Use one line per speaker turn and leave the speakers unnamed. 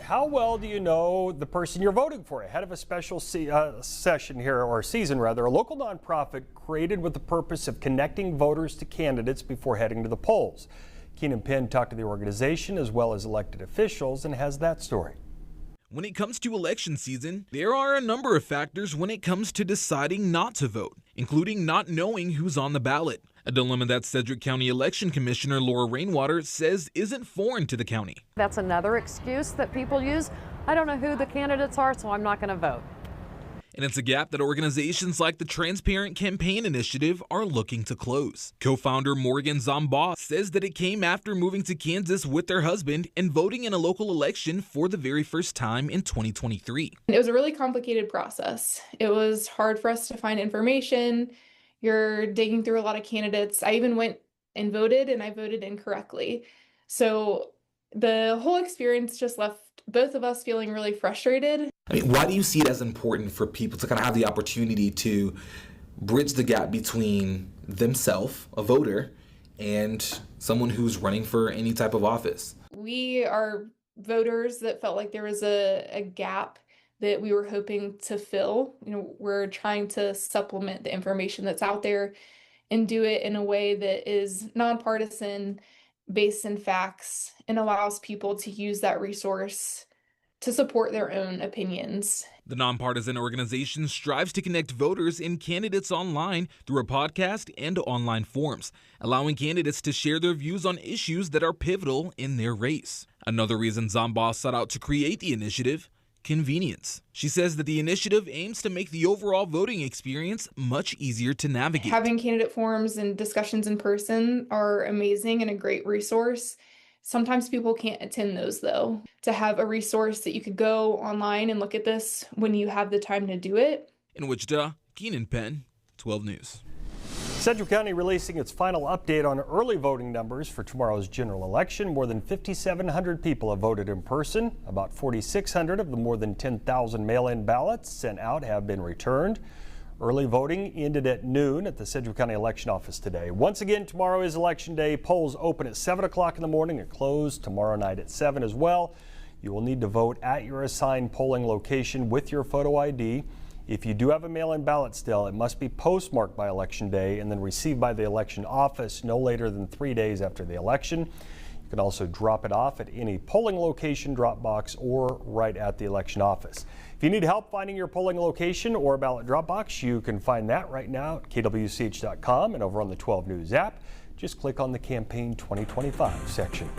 how well do you know the person you're voting for? Ahead of a special session here, or season rather, a local nonprofit created with the purpose of connecting voters to candidates before heading to the polls. Keenan Penn talked to the organization as well as elected officials and has that story.
When it comes to election season, there are a number of factors when it comes to deciding not to vote, including not knowing who's on the ballot. A dilemma that Sedgwick County Election Commissioner Laura Rainwater says isn't foreign to the county.
That's another excuse that people use. I don't know who the candidates are, so I'm not going to vote.
And it's a gap that organizations like the Transparent Campaign Initiative are looking to close. Co-founder Morgan Zombaugh says that it came after moving to Kansas with their husband and voting in a local election for the very first time in 2023.
It was a really complicated process. It was hard for us to find information. You're digging through a lot of candidates. I even went and voted, and I voted incorrectly. So the whole experience just left both of us feeling really frustrated.
I mean, why do you see it as important for people to kind of have the opportunity to bridge the gap between themselves, a voter, and someone who's running for any type of office?
We are voters that felt like there was a gap that we were hoping to fill. We're trying to supplement the information that's out there and do it in a way that is nonpartisan, based in facts, and allows people to use that resource to support their own opinions.
The nonpartisan organization strives to connect voters and candidates online through a podcast and online forums, allowing candidates to share their views on issues that are pivotal in their race. Another reason Zombaugh set out to create the initiative: convenience. She says that the initiative aims to make the overall voting experience much easier to navigate.
Having candidate forums and discussions in person are amazing and a great resource. Sometimes people can't attend those, though. To have a resource that you could go online and look at this when you have the time to do it.
In Wichita, Keenan Penn, 12 News.
Sedgwick County releasing its final update on early voting numbers for tomorrow's general election. More than 5,700 people have voted in person. About 4,600 of the more than 10,000 mail-in ballots sent out have been returned. Early voting ended at noon at the Sedgwick County Election Office today. Once again, tomorrow is Election Day. Polls open at 7 o'clock in the morning and close tomorrow night at 7 as well. You will need to vote at your assigned polling location with your photo ID. If you do have a mail-in ballot still, it must be postmarked by Election Day and then received by the election office no later than 3 days after the election. You can also drop it off at any polling location drop box or right at the election office. If you need help finding your polling location or ballot drop box, you can find that right now at kwch.com and over on the 12 News app. Just click on the Campaign 2025 section.